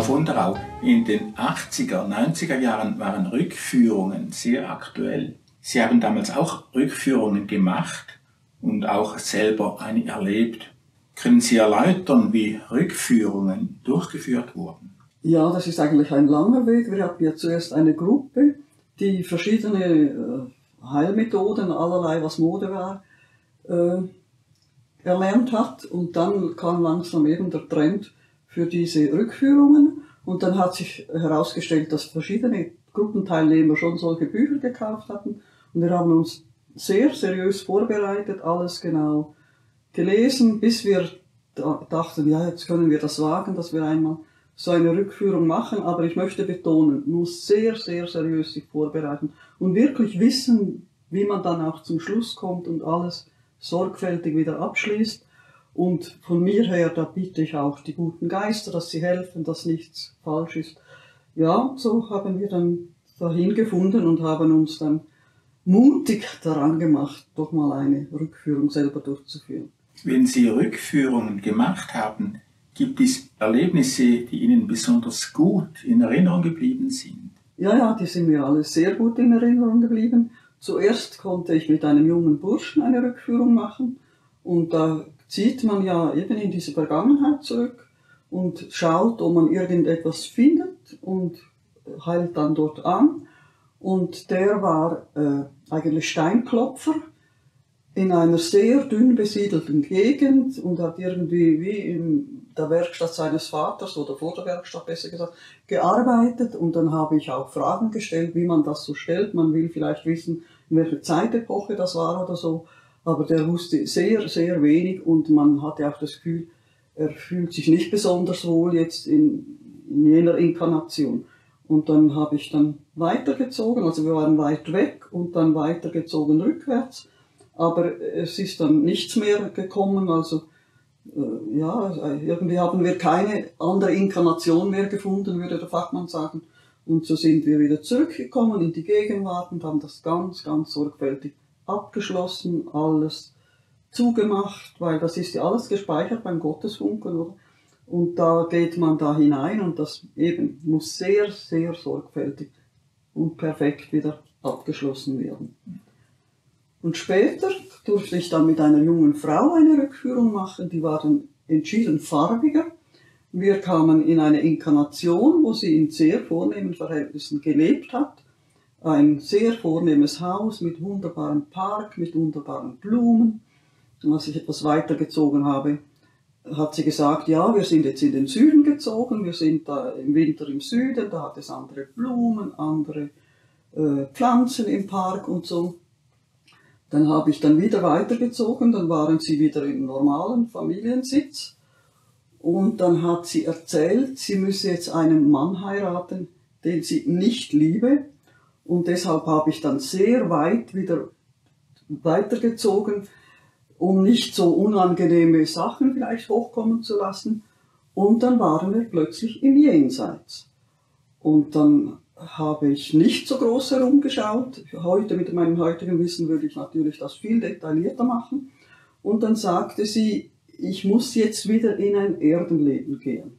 von der Au, in den 80er, 90er Jahren waren Rückführungen sehr aktuell. Sie haben damals auch Rückführungen gemacht und auch selber eine erlebt. Können Sie erläutern, wie Rückführungen durchgeführt wurden? Ja, das ist eigentlich ein langer Weg. Wir hatten ja zuerst eine Gruppe, die verschiedene Heilmethoden, allerlei was Mode war, erlernt hat. Und dann kam langsam eben der Trend für diese Rückführungen. Und dann hat sich herausgestellt, dass verschiedene Gruppenteilnehmer schon solche Bücher gekauft hatten. Und wir haben uns sehr seriös vorbereitet, alles genau gelesen, bis wir dachten, ja, jetzt können wir das wagen, dass wir einmal so eine Rückführung machen. Aber ich möchte betonen, muss sehr, sehr seriös sich vorbereiten und wirklich wissen, wie man dann auch zum Schluss kommt und alles sorgfältig wieder abschließt. Und von mir her, da bitte ich auch die guten Geister, dass sie helfen, dass nichts falsch ist. Ja, so haben wir dann dahin gefunden und haben uns dann mutig daran gemacht, doch mal eine Rückführung selber durchzuführen. Wenn Sie Rückführungen gemacht haben, gibt es Erlebnisse, die Ihnen besonders gut in Erinnerung geblieben sind? Ja, die sind mir alle sehr gut in Erinnerung geblieben. Zuerst konnte ich mit einem jungen Burschen eine Rückführung machen und da zieht man ja eben in diese Vergangenheit zurück und schaut, ob man irgendetwas findet und heilt dann dort an. Und der war eigentlich Steinklopfer in einer sehr dünn besiedelten Gegend und hat irgendwie wie in der Werkstatt seines Vaters oder vor der Werkstatt besser gesagt gearbeitet. Und dann habe ich auch Fragen gestellt, wie man das so stellt. Man will vielleicht wissen, in welcher Zeitepoche das war oder so. Aber der wusste sehr, sehr wenig und man hatte auch das Gefühl, er fühlt sich nicht besonders wohl jetzt in jener Inkarnation. Und dann habe ich dann weitergezogen, also wir waren weit weg und dann weitergezogen rückwärts. Aber es ist dann nichts mehr gekommen, also irgendwie haben wir keine andere Inkarnation mehr gefunden, würde der Fachmann sagen. Und so sind wir wieder zurückgekommen in die Gegenwart und haben das ganz, ganz sorgfältig abgeschlossen, alles zugemacht, weil das ist ja alles gespeichert beim Gottesfunken, oder? Und da geht man da hinein und das eben muss sehr, sehr sorgfältig und perfekt wieder abgeschlossen werden. Und später durfte ich dann mit einer jungen Frau eine Rückführung machen, die war dann entschieden farbiger. Wir kamen in eine Inkarnation, wo sie in sehr vornehmen Verhältnissen gelebt hat. Ein sehr vornehmes Haus mit wunderbarem Park, mit wunderbaren Blumen. Und als ich etwas weitergezogen habe, hat sie gesagt, ja, wir sind jetzt in den Süden gezogen, wir sind da im Winter im Süden, da hat es andere Blumen, andere Pflanzen im Park und so. Dann habe ich dann wieder weitergezogen, dann waren sie wieder im normalen Familiensitz und dann hat sie erzählt, sie müsse jetzt einen Mann heiraten, den sie nicht liebe und deshalb habe ich dann sehr weit wieder weitergezogen, um nicht so unangenehme Sachen vielleicht hochkommen zu lassen und dann waren wir plötzlich im Jenseits und dann habe ich nicht so groß herumgeschaut. Heute, mit meinem heutigen Wissen, würde ich natürlich das viel detaillierter machen. Und dann sagte sie, ich muss jetzt wieder in ein Erdenleben gehen.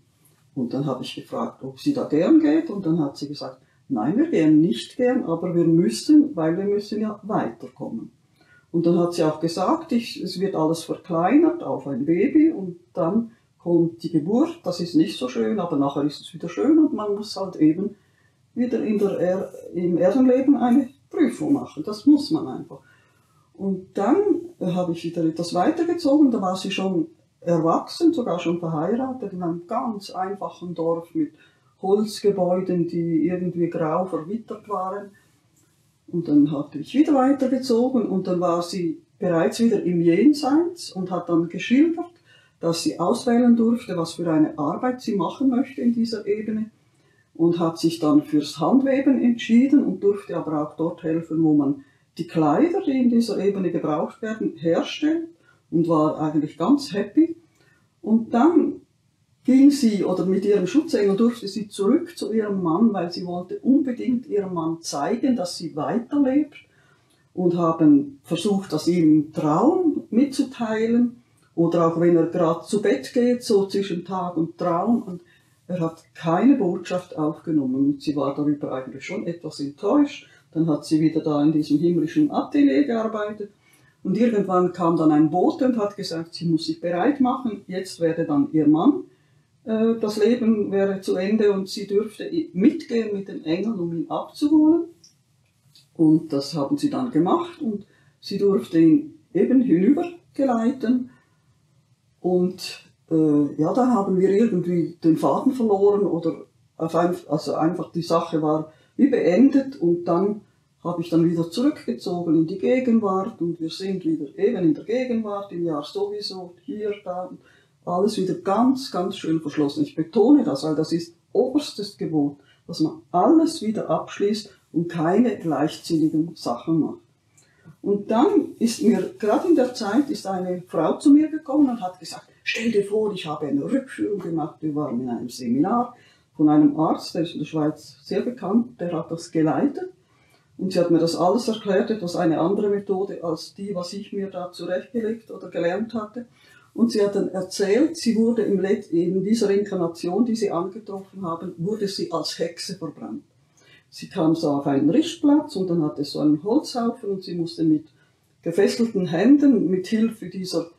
Und dann habe ich gefragt, ob sie da gern geht. Und dann hat sie gesagt, nein, wir gehen nicht gern, aber wir müssen, weil wir müssen ja weiterkommen. Und dann hat sie auch gesagt, es wird alles verkleinert auf ein Baby und dann kommt die Geburt. Das ist nicht so schön, aber nachher ist es wieder schön und man muss halt eben wieder im Erdenleben eine Prüfung machen. Das muss man einfach. Und dann habe ich wieder etwas weitergezogen, da war sie schon erwachsen, sogar schon verheiratet, in einem ganz einfachen Dorf mit Holzgebäuden, die irgendwie grau verwittert waren. Und dann hatte ich wieder weitergezogen und dann war sie bereits wieder im Jenseits und hat dann geschildert, dass sie auswählen durfte, was für eine Arbeit sie machen möchte in dieser Ebene. Und hat sich dann fürs Handweben entschieden und durfte aber auch dort helfen, wo man die Kleider, die in dieser Ebene gebraucht werden, herstellt und war eigentlich ganz happy. Und dann ging sie, oder mit ihrem Schutzengel durfte sie zurück zu ihrem Mann, weil sie wollte unbedingt ihrem Mann zeigen, dass sie weiterlebt und haben versucht, das ihm im Traum mitzuteilen oder auch wenn er gerade zu Bett geht, so zwischen Tag und Traum. Und Er hat keine Botschaft aufgenommen und sie war darüber eigentlich schon etwas enttäuscht. Dann hat sie wieder da in diesem himmlischen Atelier gearbeitet und irgendwann kam dann ein Bote und hat gesagt, sie muss sich bereit machen, jetzt werde dann ihr Mann, das Leben wäre zu Ende und sie dürfte mitgehen mit den Engeln, um ihn abzuholen. Und das haben sie dann gemacht und sie durfte ihn eben hinübergeleiten. Und ja, da haben wir irgendwie den Faden verloren oder also einfach die Sache war wie beendet und dann habe ich dann wieder zurückgezogen in die Gegenwart und wir sind wieder eben in der Gegenwart, im Jahr sowieso, hier, da, alles wieder ganz, ganz schön verschlossen. Ich betone das, weil das ist oberstes Gebot, dass man alles wieder abschließt und keine leichtsinnigen Sachen macht. Und dann ist mir, gerade in der Zeit, ist eine Frau zu mir gekommen und hat gesagt, stell dir vor, ich habe eine Rückführung gemacht, wir waren in einem Seminar von einem Arzt, der ist in der Schweiz sehr bekannt, der hat das geleitet. Und sie hat mir das alles erklärt, etwas eine andere Methode als die, was ich mir da zurechtgelegt oder gelernt hatte. Und sie hat dann erzählt, sie wurde in dieser Inkarnation, die sie angetroffen haben, wurde sie als Hexe verbrannt. Sie kam so auf einen Richtplatz und dann hatte es so einen Holzhaufen und sie musste mit gefesselten Händen, mit Hilfe dieser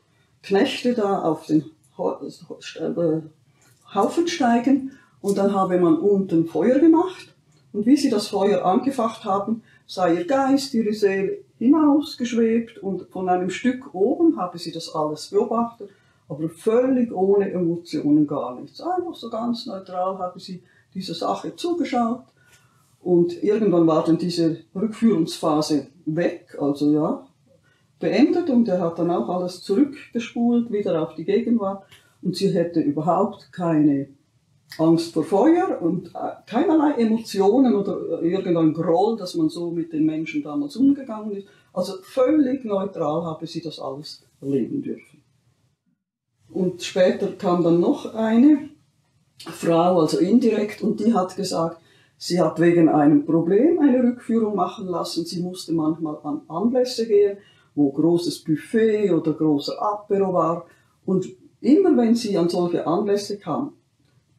Knechte da auf den Haufen steigen und dann habe man unten Feuer gemacht und wie sie das Feuer angefacht haben, sei ihr Geist, ihre Seele hinausgeschwebt und von einem Stück oben habe sie das alles beobachtet, aber völlig ohne Emotionen, gar nichts. Einfach so ganz neutral habe sie dieser Sache zugeschaut und irgendwann war dann diese Rückführungsphase weg, also ja, beendet und er hat dann auch alles zurückgespult, wieder auf die Gegenwart und sie hätte überhaupt keine Angst vor Feuer und keinerlei Emotionen oder irgendein Groll, dass man so mit den Menschen damals umgegangen ist. Also völlig neutral habe sie das alles erleben dürfen. Und später kam dann noch eine Frau, also indirekt, und die hat gesagt, sie hat wegen einem Problem eine Rückführung machen lassen. Sie musste manchmal an Anlässe gehen, wo großes Buffet oder großer Apero war. Und immer wenn sie an solche Anlässe kam,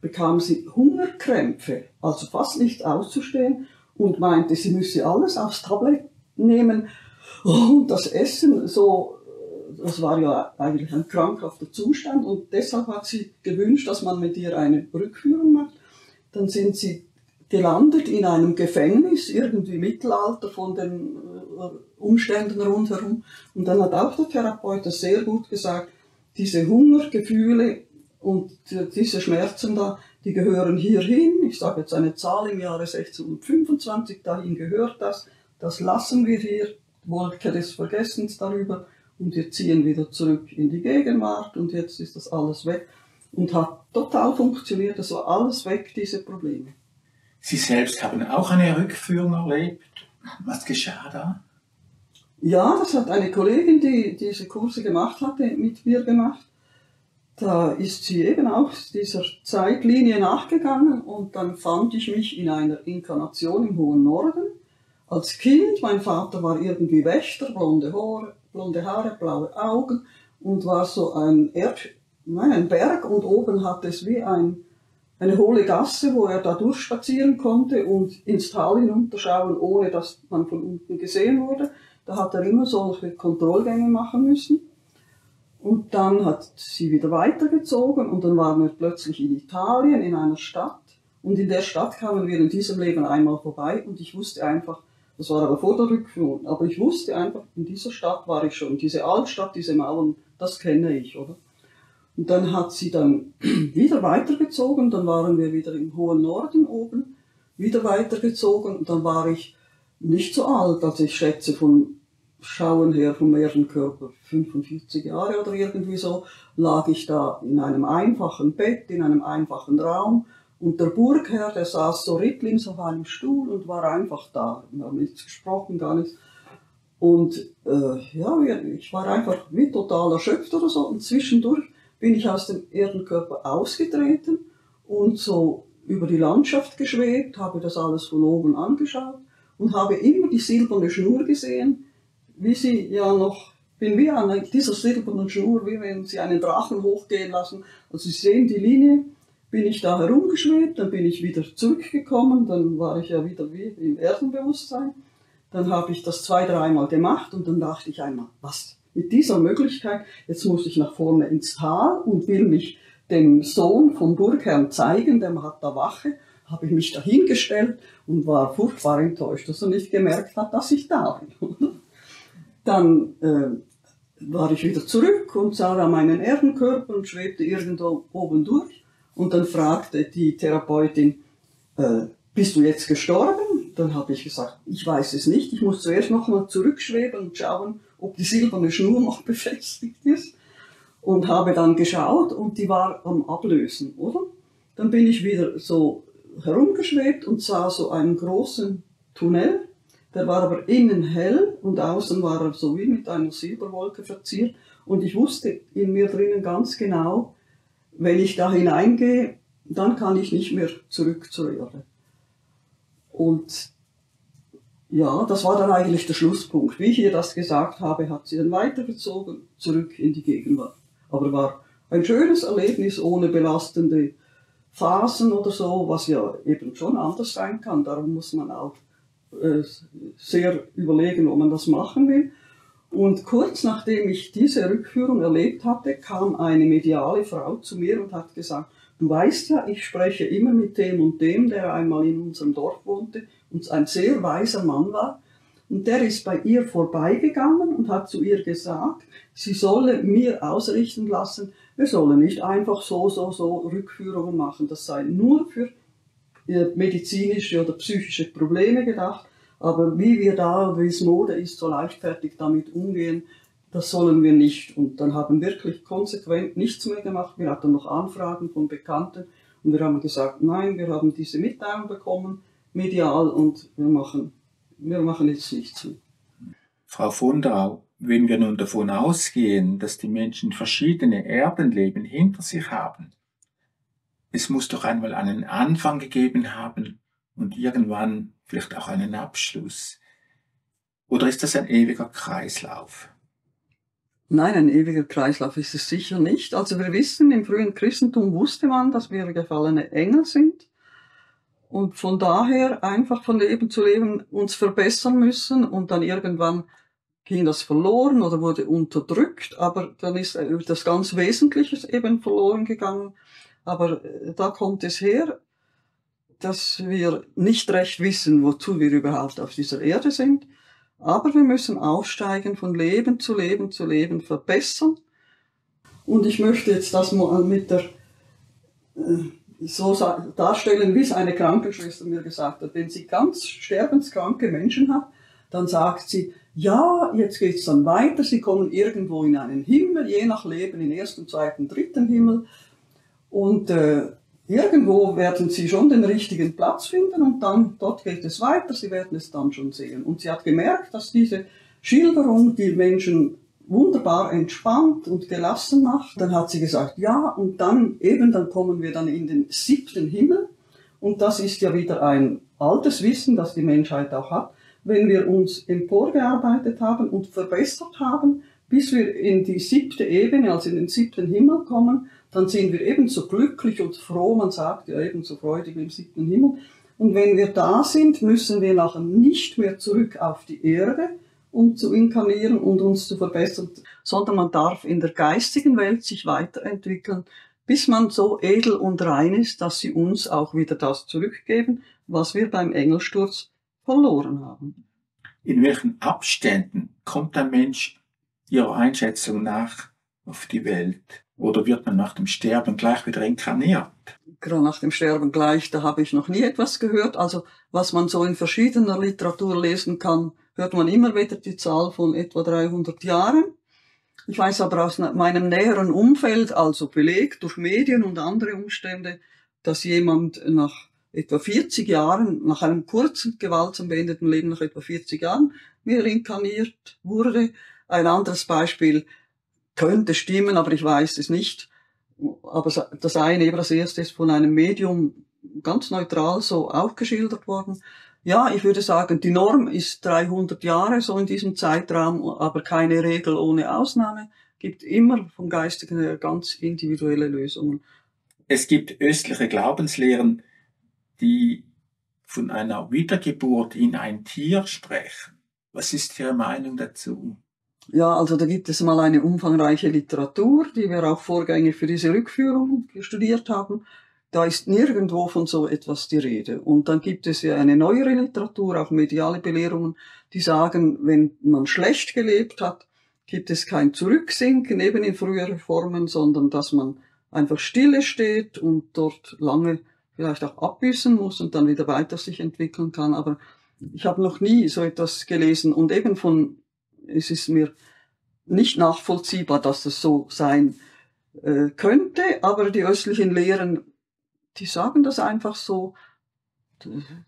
bekam sie Hungerkrämpfe, also fast nicht auszustehen und meinte, sie müsse alles aufs Tablett nehmen und das Essen so, das war ja eigentlich ein krankhafter Zustand und deshalb hat sie gewünscht, dass man mit ihr eine Rückführung macht. Dann sind sie gelandet in einem Gefängnis, irgendwie Mittelalter von den Umständen rundherum und dann hat auch der Therapeut das sehr gut gesagt, diese Hungergefühle und diese Schmerzen da, die gehören hierhin. Ich sage jetzt eine Zahl im Jahre 1625, dahin gehört das. Das lassen wir hier, Wolke des Vergessens darüber. Und wir ziehen wieder zurück in die Gegenwart und jetzt ist das alles weg. Und hat total funktioniert, das war alles weg, diese Probleme. Sie selbst haben auch eine Rückführung erlebt. Was geschah da? Ja, das hat eine Kollegin, die diese Kurse gemacht hatte, mit mir gemacht. Da ist sie eben auch dieser Zeitlinie nachgegangen und dann fand ich mich in einer Inkarnation im hohen Norden. Als Kind, mein Vater war irgendwie Wächter, blonde Haare, blaue Augen und war so ein Berg und oben hatte es wie eine hohle Gasse, wo er da durchspazieren konnte und ins Tal hinunterschauen, ohne dass man von unten gesehen wurde. Da hat er immer solche Kontrollgänge machen müssen. Und dann hat sie wieder weitergezogen und dann waren wir plötzlich in Italien, in einer Stadt. Und in der Stadt kamen wir in diesem Leben einmal vorbei und ich wusste einfach, das war aber vor der Rückführung, aber ich wusste einfach, in dieser Stadt war ich schon, diese Altstadt, diese Mauern, das kenne ich, oder? Und dann hat sie dann wieder weitergezogen, dann waren wir wieder im hohen Norden oben, wieder weitergezogen und dann war ich nicht so alt, also ich schätze von Schauen her vom Erdenkörper 45 Jahre oder irgendwie so, lag ich da in einem einfachen Bett, in einem einfachen Raum und der Burgherr, der saß so rittlings auf einem Stuhl und war einfach da. Wir haben nichts gesprochen, gar nichts. Und ich war einfach wie total erschöpft oder so und zwischendurch bin ich aus dem Erdenkörper ausgetreten und so über die Landschaft geschwebt, habe das alles von oben angeschaut und habe immer die silberne Schnur gesehen, wie sie ja noch, bin wie an dieser silbernen Schnur, wie wenn sie einen Drachen hochgehen lassen. Also Sie sehen die Linie bin ich da herumgeschwebt, dann bin ich wieder zurückgekommen, dann war ich ja wieder wie im Erdenbewusstsein. Dann habe ich das 2-3 Mal gemacht und dann dachte ich einmal, was, mit dieser Möglichkeit, jetzt muss ich nach vorne ins Tal und will mich dem Sohn vom Burgherrn zeigen, der hat da Wache, habe ich mich dahingestellt und war furchtbar enttäuscht, dass er nicht gemerkt hat, dass ich da bin. Dann war ich wieder zurück und sah da meinen Erdenkörper und schwebte irgendwo oben durch. Und dann fragte die Therapeutin, bist du jetzt gestorben? Dann habe ich gesagt, ich weiß es nicht. Ich muss zuerst nochmal zurückschweben und schauen, ob die silberne Schnur noch befestigt ist. Und habe dann geschaut und die war am Ablösen, oder? Dann bin ich wieder so herumgeschwebt und sah so einen großen Tunnel. Der war aber innen hell und außen war er so wie mit einer Silberwolke verziert. Und ich wusste in mir drinnen ganz genau, wenn ich da hineingehe, dann kann ich nicht mehr zurück zur Erde. Und ja, das war dann eigentlich der Schlusspunkt. Wie ich ihr das gesagt habe, hat sie dann weitergezogen, zurück in die Gegenwart. Aber war ein schönes Erlebnis ohne belastende Phasen oder so, was ja eben schon anders sein kann. Darum muss man auch sehr überlegen, ob man das machen will. Und kurz nachdem ich diese Rückführung erlebt hatte, kam eine mediale Frau zu mir und hat gesagt, du weißt ja, ich spreche immer mit dem und dem, der einmal in unserem Dorf wohnte und ein sehr weiser Mann war. Und der ist bei ihr vorbeigegangen und hat zu ihr gesagt, sie solle mir ausrichten lassen, wir sollen nicht einfach so Rückführungen machen. Das sei nur für medizinische oder psychische Probleme gedacht. Aber wie wir da, wie es Mode ist, so leichtfertig damit umgehen, das sollen wir nicht. Und dann haben wir wirklich konsequent nichts mehr gemacht. Wir hatten noch Anfragen von Bekannten und wir haben gesagt, nein, wir haben diese Mitteilung bekommen, medial, und wir machen jetzt nichts mehr. Frau von Drau, wenn wir nun davon ausgehen, dass die Menschen verschiedene Erdenleben hinter sich haben, es muss doch einmal einen Anfang gegeben haben und irgendwann vielleicht auch einen Abschluss. Oder ist das ein ewiger Kreislauf? Nein, ein ewiger Kreislauf ist es sicher nicht. Also wir wissen, im frühen Christentum wusste man, dass wir gefallene Engel sind und von daher einfach von Leben zu Leben uns verbessern müssen und dann irgendwann ging das verloren oder wurde unterdrückt, aber dann ist das ganz Wesentliche eben verloren gegangen. Aber da kommt es her, dass wir nicht recht wissen, wozu wir überhaupt auf dieser Erde sind. Aber wir müssen aufsteigen, von Leben zu Leben zu Leben verbessern. Und ich möchte jetzt das mal mit der so darstellen, wie es eine Krankenschwester mir gesagt hat. Wenn sie ganz sterbenskranke Menschen hat, dann sagt sie, ja, jetzt geht's dann weiter, sie kommen irgendwo in einen Himmel, je nach Leben, in ersten, zweiten, dritten Himmel. Und irgendwo werden sie schon den richtigen Platz finden und dann, dort geht es weiter, sie werden es dann schon sehen. Und sie hat gemerkt, dass diese Schilderung die Menschen wunderbar entspannt und gelassen macht. Dann hat sie gesagt, ja, und dann kommen wir dann in den 7. Himmel. Und das ist ja wieder ein altes Wissen, das die Menschheit auch hat. Wenn wir uns emporgearbeitet haben und verbessert haben, bis wir in die 7. Ebene, also in den 7. Himmel kommen, dann sind wir ebenso glücklich und froh, man sagt ja ebenso freudig im 7. Himmel. Und wenn wir da sind, müssen wir nachher nicht mehr zurück auf die Erde, um zu inkarnieren und uns zu verbessern, sondern man darf in der geistigen Welt sich weiterentwickeln, bis man so edel und rein ist, dass sie uns auch wieder das zurückgeben, was wir beim Engelsturz verloren haben. In welchen Abständen kommt ein Mensch Ihrer Einschätzung nach auf die Welt? Oder wird man nach dem Sterben gleich wieder inkarniert? Gerade nach dem Sterben gleich, da habe ich noch nie etwas gehört. Also was man so in verschiedener Literatur lesen kann, hört man immer wieder die Zahl von etwa 300 Jahren. Ich weiß aber aus meinem näheren Umfeld, also belegt durch Medien und andere Umstände, dass jemand nach etwa 40 Jahren, nach einem kurzen, gewaltsam beendeten Leben, nach etwa 40 Jahren, wieder inkarniert wurde. Ein anderes Beispiel könnte stimmen, aber ich weiß es nicht. Aber das eine, eben das erste, ist von einem Medium ganz neutral so auch geschildert worden. Ja, ich würde sagen, die Norm ist 300 Jahre, so in diesem Zeitraum, aber keine Regel ohne Ausnahme. Gibt immer vom Geistigen her ganz individuelle Lösungen. Es gibt östliche Glaubenslehren, die von einer Wiedergeburt in ein Tier sprechen. Was ist Ihre Meinung dazu? Ja, also da gibt es mal eine umfangreiche Literatur, die wir auch vorgängig für diese Rückführung studiert haben. Da ist nirgendwo von so etwas die Rede. Und dann gibt es ja eine neuere Literatur, auch mediale Belehrungen, die sagen, wenn man schlecht gelebt hat, gibt es kein Zurücksinken eben in frühere Formen, sondern dass man einfach stille steht und dort lange vielleicht auch abbüßen muss und dann wieder weiter sich entwickeln kann. Aber ich habe noch nie so etwas gelesen und eben es ist mir nicht nachvollziehbar, dass das so sein könnte, aber die östlichen Lehren, die sagen das einfach so.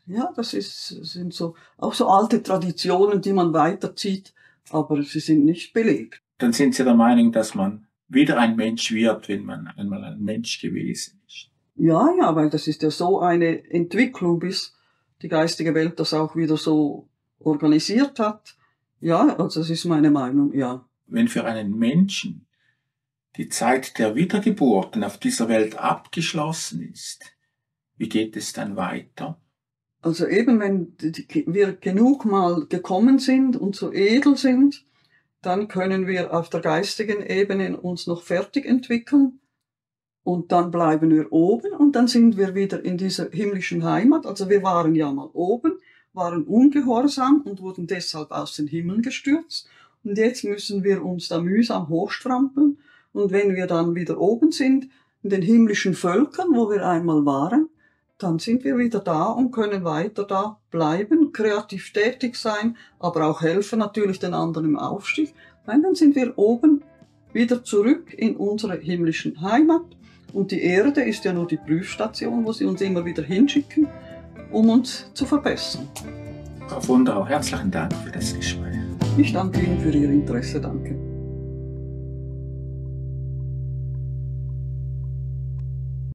Ja, sind so, auch so alte Traditionen, die man weiterzieht, aber sie sind nicht belegt. Dann sind Sie der Meinung, dass man wieder ein Mensch wird, wenn man einmal ein Mensch gewesen ist? Ja, weil das ist ja so eine Entwicklung, bis die geistige Welt das auch wieder so organisiert hat. Ja, also das ist meine Meinung, ja. Wenn für einen Menschen die Zeit der Wiedergeburten auf dieser Welt abgeschlossen ist, wie geht es dann weiter? Also eben, wenn wir genug mal gekommen sind und so edel sind, dann können wir auf der geistigen Ebene uns noch fertig entwickeln und dann bleiben wir oben und dann sind wir wieder in dieser himmlischen Heimat. Also wir waren ja mal oben, waren ungehorsam und wurden deshalb aus den Himmeln gestürzt und jetzt müssen wir uns da mühsam hochstrampeln und wenn wir dann wieder oben sind, in den himmlischen Völkern, wo wir einmal waren, dann sind wir wieder da und können weiter da bleiben, kreativ tätig sein, aber auch helfen natürlich den anderen im Aufstieg. Nein, dann sind wir oben wieder zurück in unsere himmlischen Heimat und die Erde ist ja nur die Prüfstation, wo sie uns immer wieder hinschicken, um uns zu verbessern. Frau von Drau, herzlichen Dank für das Gespräch. Ich danke Ihnen für Ihr Interesse, danke.